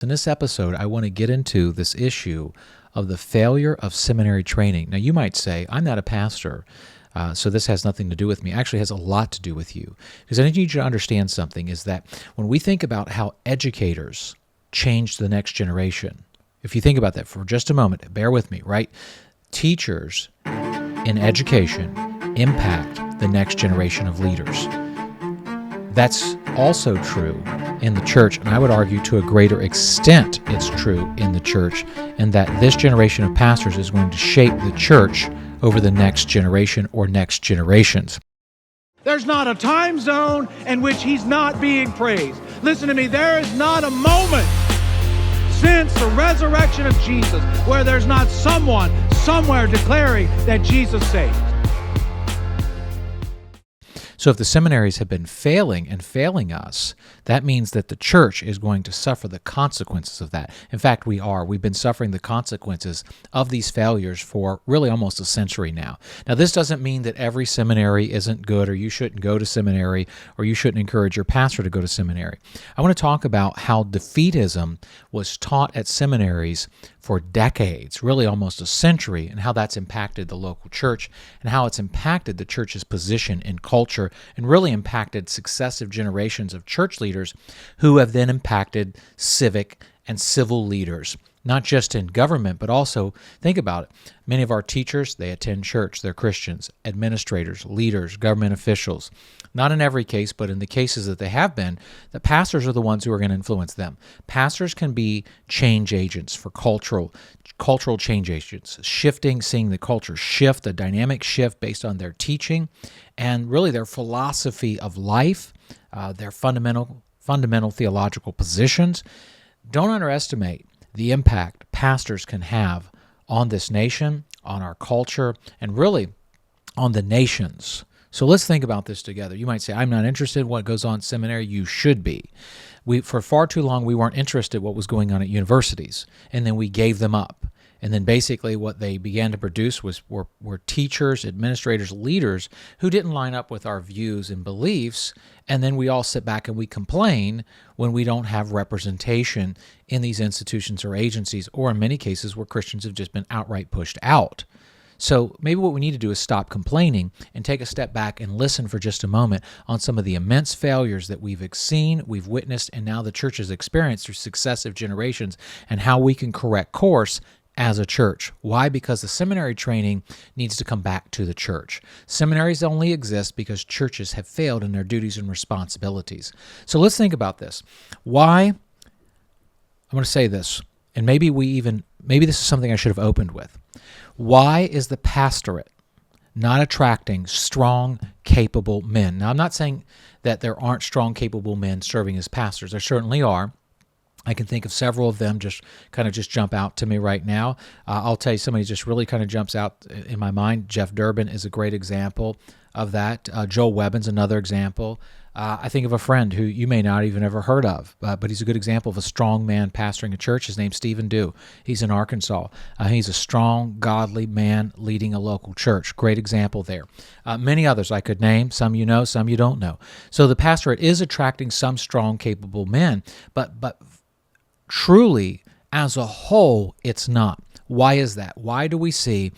In this episode, I want to get into this issue of the failure of seminary training. Now, you might say, I'm not a pastor, so this has nothing to do with me. Actually, it has a lot to do with you. Because I need you to understand something, is that when we think about how educators change the next generation, if you think about that for just a moment, bear with me, right? Teachers in education impact the next generation of leaders. That's also true in the church, and I would argue to a greater extent it's true in the church, and that this generation of pastors is going to shape the church over the next generation or next generations. There's not a time zone in which he's not being praised. Listen to me, there is not a moment since the resurrection of Jesus where there's not someone somewhere declaring that Jesus saves. So if the seminaries have been failing us, that means that the church is going to suffer the consequences of that. In fact, we are. We've been suffering the consequences of these failures for really almost a century now. Now, this doesn't mean that every seminary isn't good, or you shouldn't go to seminary, or you shouldn't encourage your pastor to go to seminary. I want to talk about how defeatism was taught at seminaries for decades, really almost a century, and how that's impacted the local church, and how it's impacted the church's position in culture, and really impacted successive generations of church leaders who have then impacted civic and civil leaders, not just in government, but also, think about it, many of our teachers, they attend church, they're Christians, administrators, leaders, government officials. Not in every case, but in the cases that they have been, the pastors are the ones who are going to influence them. Pastors can be change agents for cultural change agents, shifting, seeing the culture shift, a dynamic shift based on their teaching, and really their philosophy of life, their fundamental theological positions. Don't underestimate the impact pastors can have on this nation, on our culture, and really on the nations. So let's think about this together. You might say, I'm not interested in what goes on in seminary. You should be. For far too long, we weren't interested in what was going on at universities, and then we gave them up. And then basically what they began to produce were teachers, administrators, leaders who didn't line up with our views and beliefs, and then we all sit back and we complain when we don't have representation in these institutions or agencies, or in many cases where Christians have just been outright pushed out. So maybe what we need to do is stop complaining and take a step back and listen for just a moment on some of the immense failures that we've seen, we've witnessed, and now the church has experienced through successive generations, and how we can correct course as a church. Why? Because the seminary training needs to come back to the church. Seminaries only exist because churches have failed in their duties and responsibilities. So let's think about this. Why? I'm going to say this, and maybe this is something I should have opened with. Why is the pastorate not attracting strong, capable men? Now, I'm not saying that there aren't strong, capable men serving as pastors. There certainly are. I can think of several of them just jump out to me right now. I'll tell you, somebody just really kind of jumps out in my mind. Jeff Durbin is a great example of that. Joel Webbin's another example. I think of a friend who you may not even ever heard of, but he's a good example of a strong man pastoring a church. His name's Stephen Dew. He's in Arkansas. He's a strong, godly man leading a local church. Great example there. Many others I could name. Some you know, some you don't know. So the pastorate is attracting some strong, capable men, but truly, as a whole, it's not. Why is that? Why do we see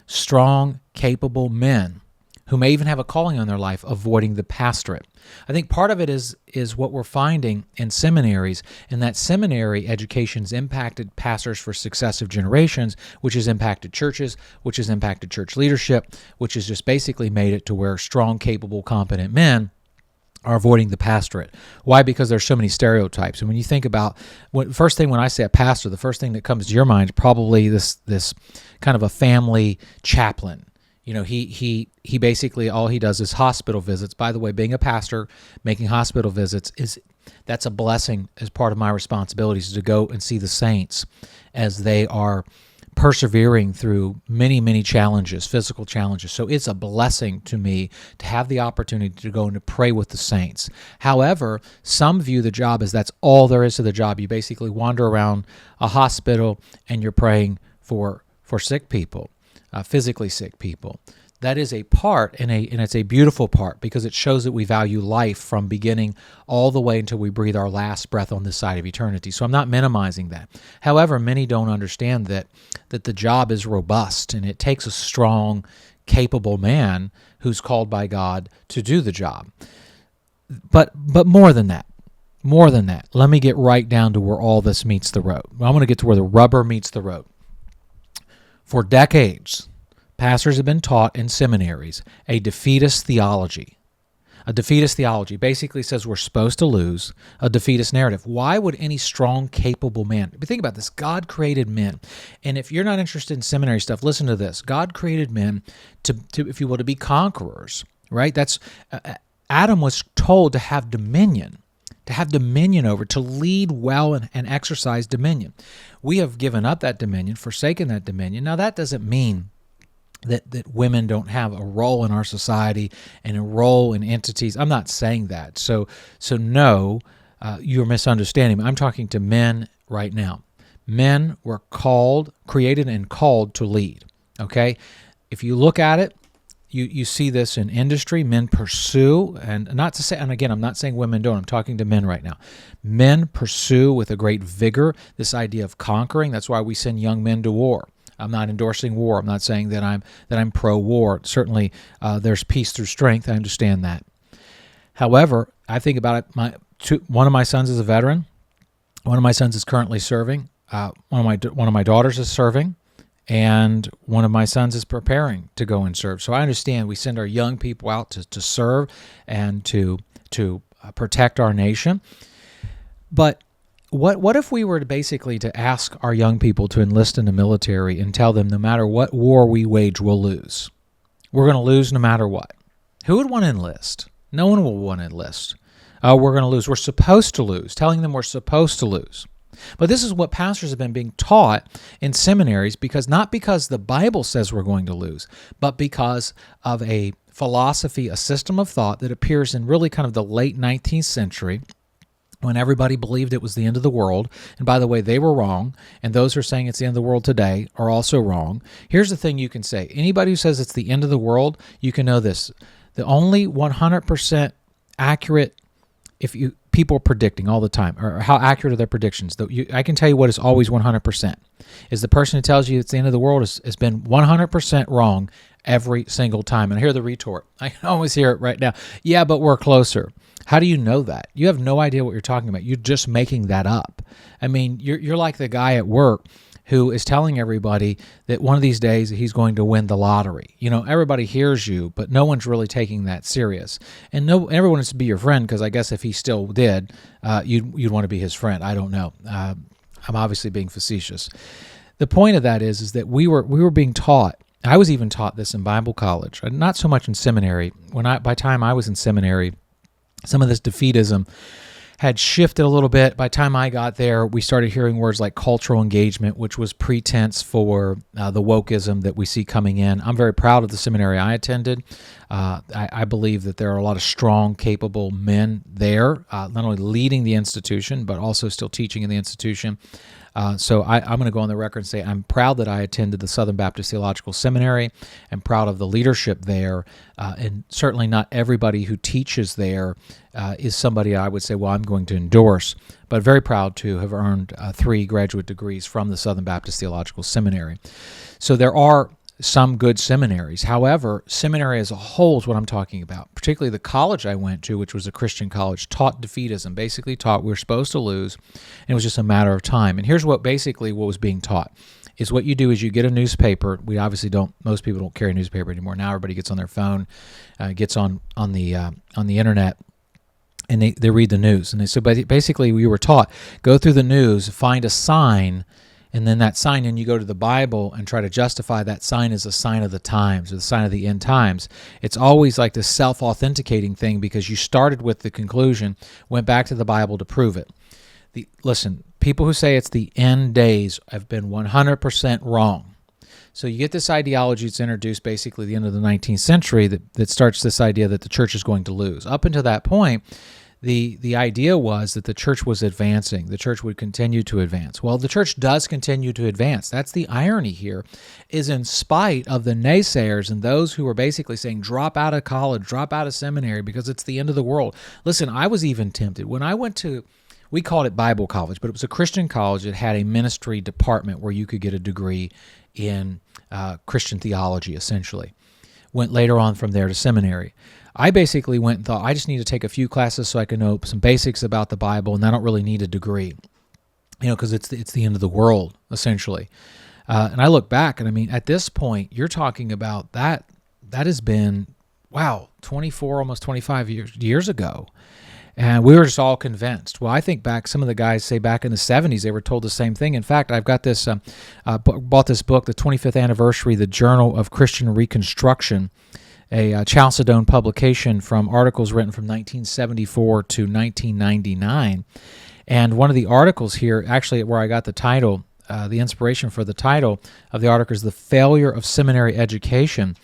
strong, capable men who may even have a calling on their life avoiding the pastorate? I think part of it is what we're finding in seminaries, and that seminary education's impacted pastors for successive generations, which has impacted churches, which has impacted church leadership, which has just basically made it to where strong, capable, competent men are avoiding the pastorate. Why? Because there's so many stereotypes. And when you think about, first thing when I say a pastor, the first thing that comes to your mind is probably this kind of a family chaplain. You know, he basically, all he does is hospital visits. By the way, being a pastor, making hospital visits, that's a blessing as part of my responsibilities, to go and see the saints as they are persevering through many, many challenges, physical challenges. So it's a blessing to me to have the opportunity to go and to pray with the saints. However, some view the job as that's all there is to the job. You basically wander around a hospital and you're praying for sick people, physically sick people. that is a part, and it's a beautiful part, because it shows that we value life from beginning all the way until we breathe our last breath on this side of eternity. So I'm not minimizing that. However, many don't understand that the job is robust, and it takes a strong, capable man who's called by God to do the job. But more than that, let me get right down to where all this meets the road. I'm going to get to where the rubber meets the road. For decades, pastors have been taught in seminaries a defeatist theology. A defeatist theology basically says we're supposed to lose, a defeatist narrative. Why would any strong, capable man? Think about this. God created men. And if you're not interested in seminary stuff, listen to this. God created men to if you will, to be conquerors, right? That's Adam was told to have dominion. Over, to lead well and exercise dominion. We have given up that dominion, forsaken that dominion. Now, that doesn't mean that women don't have a role in our society and a role in entities. I'm not saying that. So no, you're misunderstanding me. I'm talking to men right now. Men were created and called to lead, okay? If you look at it, you see this in industry. Men pursue, and not to say, and again, I'm not saying women don't. I'm talking to men right now. Men pursue with a great vigor this idea of conquering. That's why we send young men to war. I'm not endorsing war. I'm not saying that I'm pro-war. Certainly, there's peace through strength. I understand that. However, I think about it. One of my sons is a veteran. One of my sons is currently serving. One of my daughters is serving. And one of my sons is preparing to go and serve. So I understand we send our young people out to serve and to protect our nation. But what if we were to ask our young people to enlist in the military and tell them no matter what war we wage, we'll lose? We're going to lose no matter what. Who would want to enlist? No one will want to enlist. We're going to lose. We're supposed to lose. Telling them we're supposed to lose. But this is what pastors have been being taught in seminaries, not because the Bible says we're going to lose, but because of a philosophy, a system of thought that appears in really kind of the late 19th century, when everybody believed it was the end of the world. And by the way, they were wrong, and those who are saying it's the end of the world today are also wrong. Here's the thing you can say. Anybody who says it's the end of the world, you can know this. The only 100% accurate, people are predicting all the time, or how accurate are their predictions? I can tell you what is always 100%. Is the person who tells you it's the end of the world has been 100% wrong every single time. And I hear the retort. I can always hear it right now. Yeah, but we're closer. How do you know that? You have no idea what you're talking about. You're just making that up. I mean, you're like the guy at work who is telling everybody that one of these days he's going to win the lottery. Everybody hears you, but no one's really taking that serious. And everyone wants to be your friend, because I guess if he still did, you'd want to be his friend. I don't know. I'm obviously being facetious. The point of that is that we were being taught. I was even taught this in Bible college, not so much in seminary. By the time I was in seminary, some of this defeatism had shifted a little bit. By the time I got there, we started hearing words like cultural engagement, which was pretense for the wokeism that we see coming in. I'm very proud of the seminary I attended. I believe that there are a lot of strong, capable men there, not only leading the institution, but also still teaching in the institution. So I'm going to go on the record and say I'm proud that I attended the Southern Baptist Theological Seminary. I'm proud of the leadership there, and certainly not everybody who teaches there is somebody I would say, well, I'm going to endorse, but very proud to have earned 3 graduate degrees from the Southern Baptist Theological Seminary. So there are some good seminaries. However, seminary as a whole is what I'm talking about. Particularly the college I went to, which was a Christian college, taught defeatism, basically taught we're supposed to lose, and it was just a matter of time. And here's what was being taught. Is what you do is you get a newspaper. We obviously most people don't carry a newspaper anymore. Now everybody gets on their phone, gets on the internet, and they read the news. And so basically we were taught, go through the news, find a sign, and then that sign, and you go to the Bible and try to justify that sign as a sign of the times or the sign of the end times. It's always like this self-authenticating thing, because you started with the conclusion, went back to the Bible to prove it. Listen, people who say it's the end days have been 100% wrong. So you get this ideology that's introduced basically at the end of the 19th century that starts this idea that the church is going to lose. Up until that point, the idea was that the church was advancing. The church would continue to advance. Well, the church does continue to advance. That's the irony here, is in spite of the naysayers and those who were basically saying, drop out of college, drop out of seminary because it's the end of the world. Listen, I was even tempted. When I went to, we called it Bible college, but it was a Christian college that had a ministry department where you could get a degree in Christian theology, essentially. Went later on from there to seminary. I basically went and thought, I just need to take a few classes so I can know some basics about the Bible, and I don't really need a degree, because it's the end of the world, essentially. And I look back, and I mean, at this point, you're talking about that has been, 24, almost 25 years ago. And we were just all convinced. Well, I think back, some of the guys say back in the 70s, they were told the same thing. In fact, I've got this, bought this book, the 25th anniversary, The Journal of Christian Reconstruction, a Chalcedon publication from articles written from 1974 to 1999. And one of the articles here, actually where I got the title, the inspiration for the title of the article is The Failure of Seminary Education.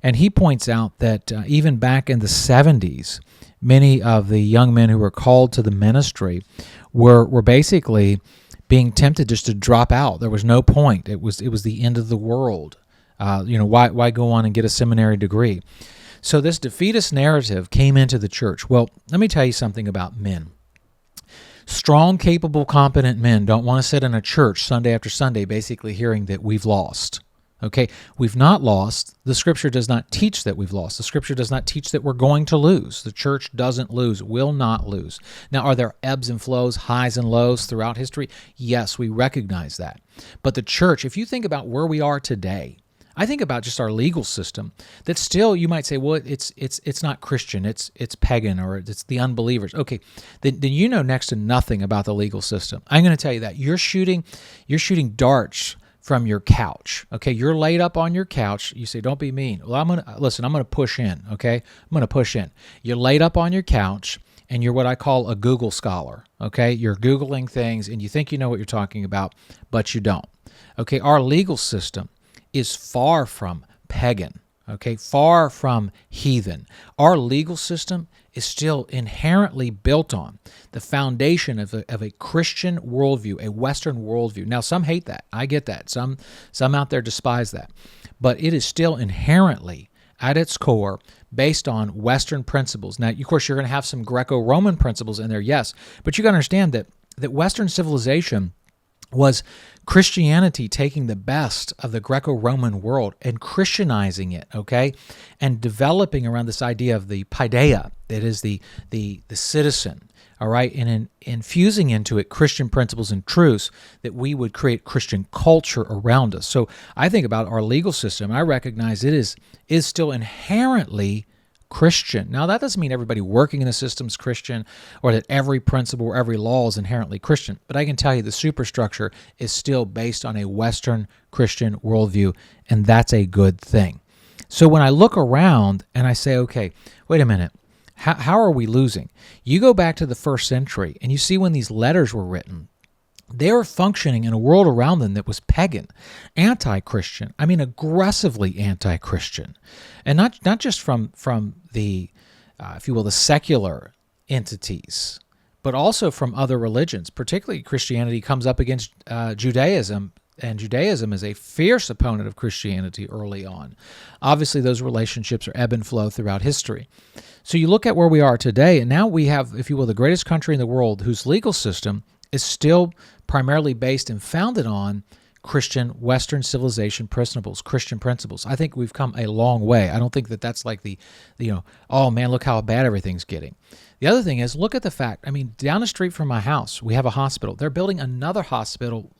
And he points out that even back in the 70s, many of the young men who were called to the ministry were basically being tempted just to drop out. There was no point. It was the end of the world. Why go on and get a seminary degree? So this defeatist narrative came into the church. Well, let me tell you something about men. Strong, capable, competent men don't want to sit in a church Sunday after Sunday basically hearing that we've lost. Okay, we've not lost. The Scripture does not teach that we've lost. The Scripture does not teach that we're going to lose. The church doesn't lose, will not lose. Now, are there ebbs and flows, highs and lows throughout history? Yes, we recognize that. But the church, if you think about where we are today, I think about just our legal system, that still you might say, well, it's not Christian, it's pagan, or it's the unbelievers. Okay, then you know next to nothing about the legal system. I'm going to tell you that you're shooting darts from your couch. Okay, you're laid up on your couch. You say, don't be mean. Well, I'm going to push in. Okay, I'm going to push in. You're laid up on your couch, and you're what I call a Google scholar. Okay, you're Googling things, and you think you know what you're talking about, but you don't. Okay, our legal system is far from pagan, okay, far from heathen. Our legal system is still inherently built on the foundation of a Christian worldview, a Western worldview. Now, some hate that. I get that. Some out there despise that. But it is still inherently, at its core, based on Western principles. Now, of course, you're going to have some Greco-Roman principles in there, yes, but you got to understand that Western civilization was Christianity taking the best of the Greco-Roman world and Christianizing it, okay, and developing around this idea of the paideia, that is the citizen, all right, and infusing into it Christian principles and truths that we would create Christian culture around us. So I think about our legal system, and I recognize it is still inherently Christian. Now, that doesn't mean everybody working in the system is Christian, or that every principle or every law is inherently Christian. But I can tell you the superstructure is still based on a Western Christian worldview, and that's a good thing. So when I look around and I say, okay, wait a minute, how are we losing? You go back to the first century, and you see when these letters were written, they were functioning in a world around them that was pagan, anti-Christian. I mean, aggressively anti-Christian, and not just from the, if you will, the secular entities, but also from other religions. Particularly, Christianity comes up against Judaism, and Judaism is a fierce opponent of Christianity early on. Obviously, those relationships are ebb and flow throughout history. So you look at where we are today, and now we have, if you will, the greatest country in the world whose legal system is still primarily based and founded on Christian Western civilization principles, Christian principles. I think we've come a long way. I don't think that that's like oh man, look how bad everything's getting. The other thing is, look at the fact, I mean, down the street from my house, we have a hospital. They're building another hospital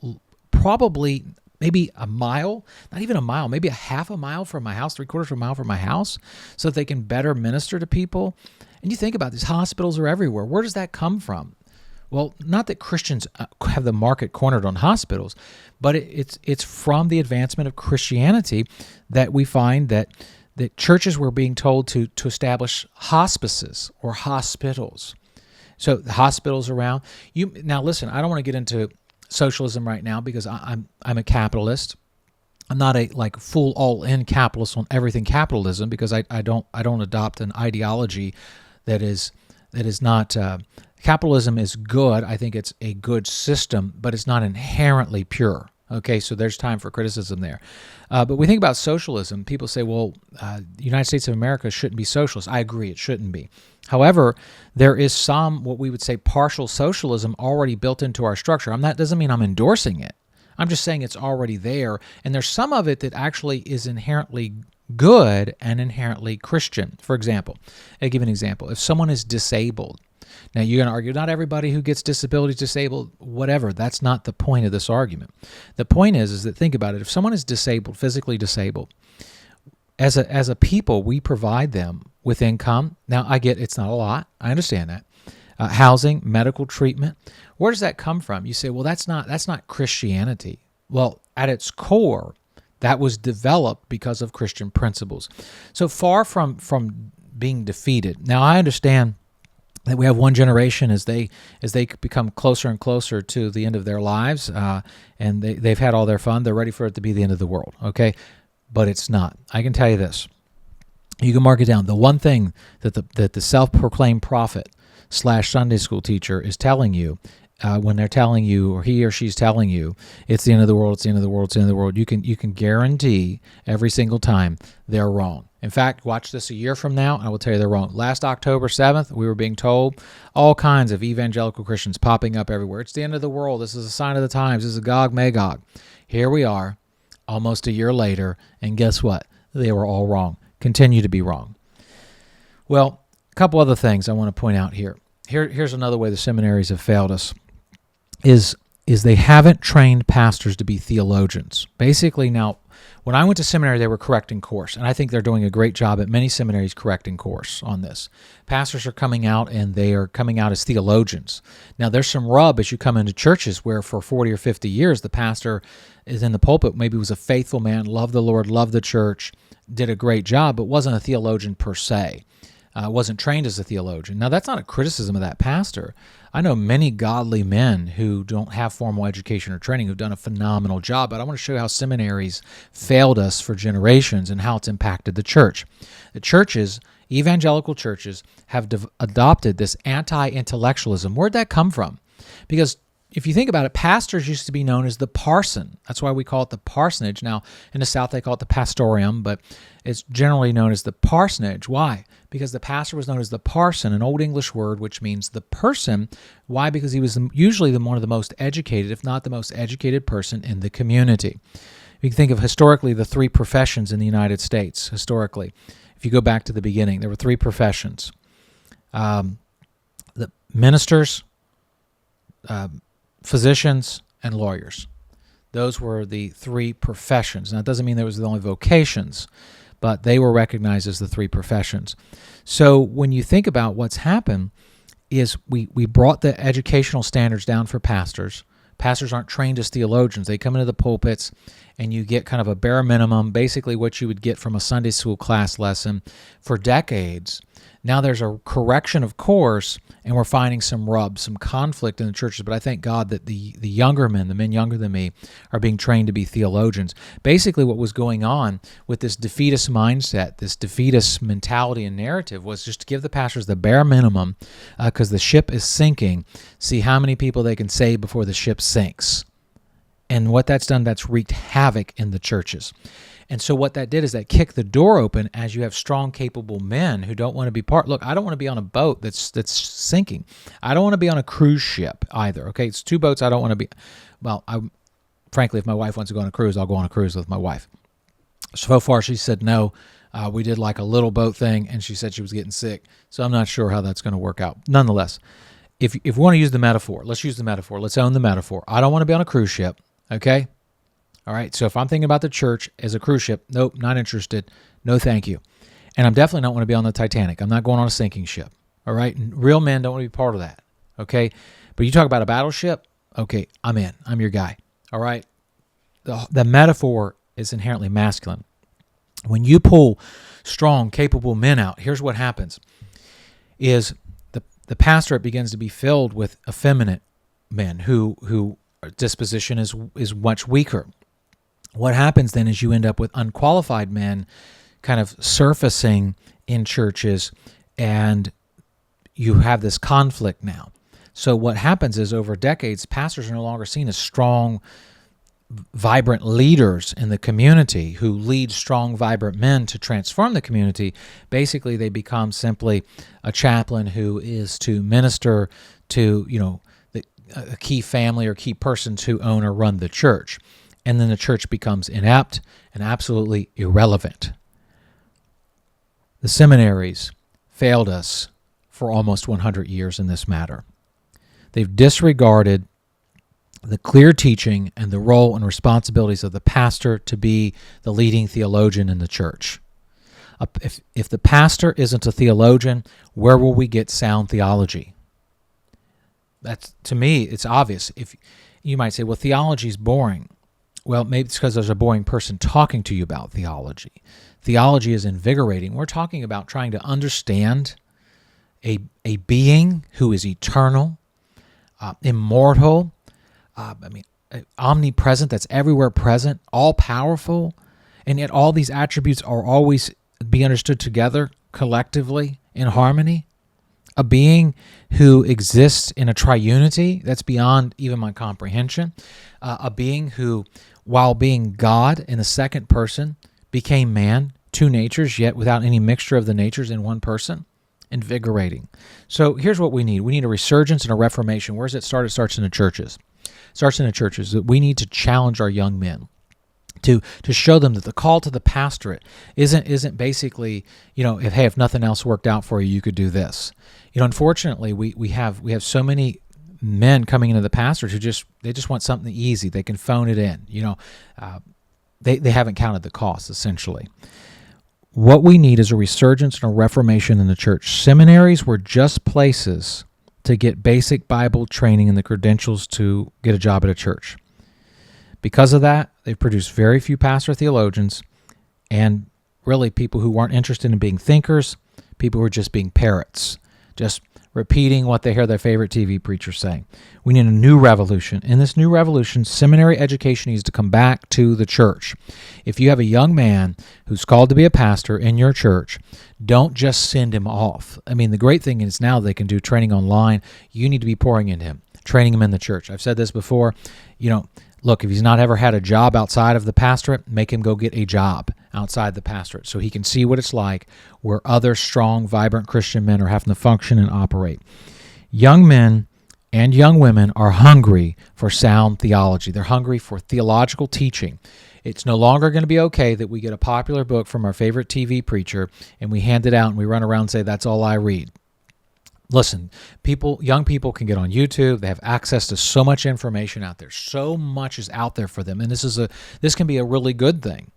probably maybe a mile, not even a mile, maybe a half a mile from my house, 3/4 of a mile from my house, so that they can better minister to people. And you think about these hospitals are everywhere. Where does that come from? Well, not that Christians have the market cornered on hospitals, but it's from the advancement of Christianity that we find that churches were being told to establish hospices or hospitals. So the hospitals around. Now listen, I don't want to get into socialism right now because I'm a capitalist. I'm not a full all-in capitalist on everything capitalism because I don't adopt an ideology that is It is not. Capitalism is good. I think it's a good system, but it's not inherently pure. Okay, so there's time for criticism there. But we think about socialism. People say, well, the United States of America shouldn't be socialist. I agree, it shouldn't be. However, there is some, what we would say, partial socialism already built into our structure. That doesn't mean I'm endorsing it. I'm just saying it's already there. And there's some of it that actually is inherently good and inherently Christian. For example, I'll give you an example. If someone is disabled, now you're going to argue, not everybody who gets disability is disabled, whatever. That's not the point of this argument. The point is that, think about it. If someone is disabled, physically disabled, as a people, we provide them with income. Now, I get it's not a lot. I understand that. Housing, medical treatment. Where does that come from? You say, well, that's not Christianity. Well, at its core, that was developed because of Christian principles. So far from being defeated. Now, I understand that we have one generation as they become closer and closer to the end of their lives, and they've had all their fun. They're ready for it to be the end of the world. Okay, but it's not. I can tell you this. You can mark it down. The one thing that the self-proclaimed prophet / Sunday school teacher is telling you, when they're telling you, or he or she's telling you, it's the end of the world, it's the end of the world, it's the end of the world, you can guarantee every single time they're wrong. In fact, watch this a year from now, and I will tell you they're wrong. Last October 7th, we were being told all kinds of evangelical Christians popping up everywhere. It's the end of the world. This is a sign of the times. This is Gog Magog. Here we are, almost a year later, and guess what? They were all wrong. Continue to be wrong. Well, a couple other things I want to point out here. Here's another way the seminaries have failed us, is they haven't trained pastors to be theologians. Basically, now, when I went to seminary, they were correcting course, and I think they're doing a great job at many seminaries correcting course on this. Pastors are coming out, and they are coming out as theologians. Now, there's some rub as you come into churches where for 40 or 50 years, the pastor is in the pulpit, maybe was a faithful man, loved the Lord, loved the church, did a great job, but wasn't a theologian per se. Wasn't trained as a theologian. Now, that's not a criticism of that pastor. I know many godly men who don't have formal education or training who've done a phenomenal job, but I want to show you how seminaries failed us for generations and how it's impacted the church. The churches, evangelical churches, have adopted this anti-intellectualism. Where'd that come from? Because if you think about it, pastors used to be known as the parson. That's why we call it the parsonage. Now, in the South, they call it the pastorium, but it's generally known as the parsonage. Why? Because the pastor was known as the parson, an Old English word which means the person. Why? Because he was usually one of the most educated, if not the most educated person in the community. You can think of historically the three professions in the United States, historically. If you go back to the beginning, there were three professions. The ministers, physicians, and lawyers. Those were the three professions. Now, it doesn't mean there was the only vocations, but they were recognized as the three professions. So when you think about what's happened is we brought the educational standards down for pastors. Pastors aren't trained as theologians. They come into the pulpits and you get kind of a bare minimum, basically what you would get from a Sunday school class lesson for decades. Now there's a correction of course, and we're finding some rub, some conflict in the churches. But I thank God that the younger men, the men younger than me, are being trained to be theologians. Basically what was going on with this defeatist mindset, this defeatist mentality and narrative was just to give the pastors the bare minimum because the ship is sinking, see how many people they can save before the ship sinks. And what that's done, that's wreaked havoc in the churches. And so what that did is that kicked the door open as you have strong, capable men who don't want to be part. Look, I don't want to be on a boat that's sinking. I don't want to be on a cruise ship either. Okay, it's two boats I don't want to be. Well, frankly, if my wife wants to go on a cruise, I'll go on a cruise with my wife. So far, she said no. We did like a little boat thing, and she said she was getting sick. So I'm not sure how that's going to work out. Nonetheless, if we want to use the metaphor, let's use the metaphor. Let's own the metaphor. I don't want to be on a cruise ship. Okay. All right, so if I'm thinking about the church as a cruise ship, nope, not interested. No, thank you. And I'm definitely not want to be on the Titanic. I'm not going on a sinking ship. All right, and real men don't want to be part of that. Okay, but you talk about a battleship. Okay, I'm in. I'm your guy. All right. The metaphor is inherently masculine. When you pull strong, capable men out, here's what happens: is the pastorate begins to be filled with effeminate men who disposition is much weaker. What happens then is you end up with unqualified men kind of surfacing in churches, and you have this conflict now. So what happens is over decades, pastors are no longer seen as strong, vibrant leaders in the community who lead strong, vibrant men to transform the community. Basically, they become simply a chaplain who is to minister to, a key family or key persons who own or run the church. And then the church becomes inept and absolutely irrelevant. The seminaries failed us for almost 100 years in this matter. They've disregarded the clear teaching and the role and responsibilities of the pastor to be the leading theologian in the church. If the pastor isn't a theologian, where will we get sound theology? That's, to me, it's obvious. If you might say, well, theology is boring. Well, maybe it's because there's a boring person talking to you about theology. Theology is invigorating. We're talking about trying to understand a being who is eternal, immortal, omnipresent, that's everywhere present, all-powerful, and yet all these attributes are always be understood together, collectively, in harmony. A being who exists in a triunity that's beyond even my comprehension. A being who, while being God in the second person, became man, two natures, yet without any mixture of the natures in one person. Invigorating. So here's what we need. We need a resurgence and a reformation. Where does it start? It starts in the churches. It starts in the churches. That we need to challenge our young men to show them that the call to the pastorate isn't basically, if nothing else worked out for you, you could do this. Unfortunately, we have so many men coming into the pastorate who just want something easy. They can phone it in. They haven't counted the cost, essentially. What we need is a resurgence and a reformation in the church. Seminaries were just places to get basic Bible training and the credentials to get a job at a church. Because of that, they've produced very few pastor theologians and really people who weren't interested in being thinkers, people who were just being parrots, just repeating what they hear their favorite TV preacher saying. We need a new revolution. In this new revolution, seminary education needs to come back to the church. If you have a young man who's called to be a pastor in your church, don't just send him off. The great thing is now they can do training online. You need to be pouring into him, training him in the church. I've said this before. Look, if he's not ever had a job outside of the pastorate, make him go get a job outside the pastorate so he can see what it's like where other strong, vibrant Christian men are having to function and operate. Young men and young women are hungry for sound theology. They're hungry for theological teaching. It's no longer going to be okay that we get a popular book from our favorite TV preacher and we hand it out and we run around and say, that's all I read. Listen, young people can get on YouTube. They have access to so much information out there. So much is out there for them, and this can be a really good thing.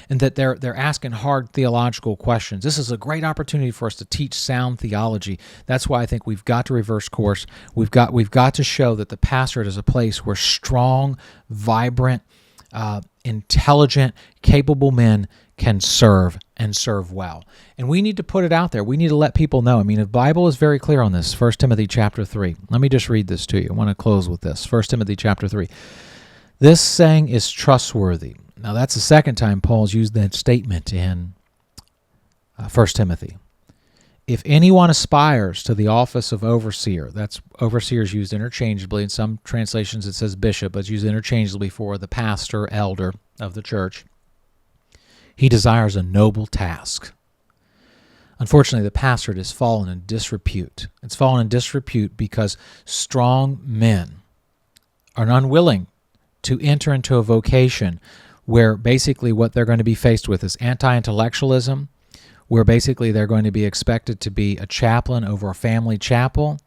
And that they're asking hard theological questions. This is a great opportunity for us to teach sound theology. That's why I think we've got to reverse course. We've got to show that the pastorate is a place where strong, vibrant, intelligent, capable men can serve and serve well. And we need to put it out there. We need to let people know. The Bible is very clear on this. 1 Timothy chapter 3. Let me just read this to you. I want to close with this. 1 Timothy chapter 3. This saying is trustworthy. Now, that's the second time Paul's used that statement in 1 Timothy. If anyone aspires to the office of overseer, that's overseer is used interchangeably. In some translations it says bishop, but it's used interchangeably for the pastor, elder of the church. He desires a noble task. Unfortunately, the pastorate has fallen in disrepute. It's fallen in disrepute because strong men are unwilling to enter into a vocation where basically what they're going to be faced with is anti-intellectualism, where basically they're going to be expected to be a chaplain over a family chapel,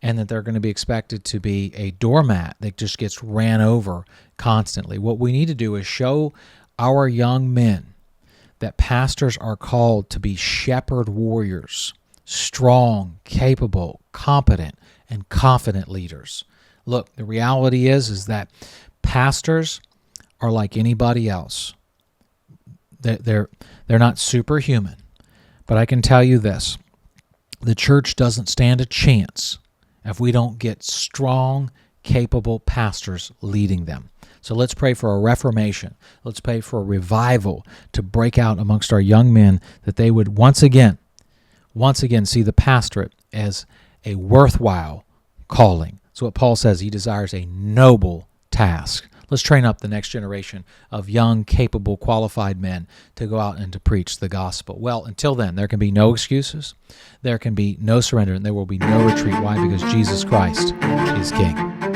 and that they're going to be expected to be a doormat that just gets ran over constantly. What we need to do is show our young men that pastors are called to be shepherd warriors, strong, capable, competent, and confident leaders. Look, the reality is that pastors are like anybody else. They're not superhuman. But I can tell you this, the church doesn't stand a chance if we don't get strong, capable pastors leading them. So let's pray for a reformation. Let's pray for a revival to break out amongst our young men, that they would once again see the pastorate as a worthwhile calling. So what Paul says, he desires a noble task. Let's train up the next generation of young, capable, qualified men to go out and to preach the gospel. Well, until then, there can be no excuses. There can be no surrender, and there will be no retreat. Why? Because Jesus Christ is King.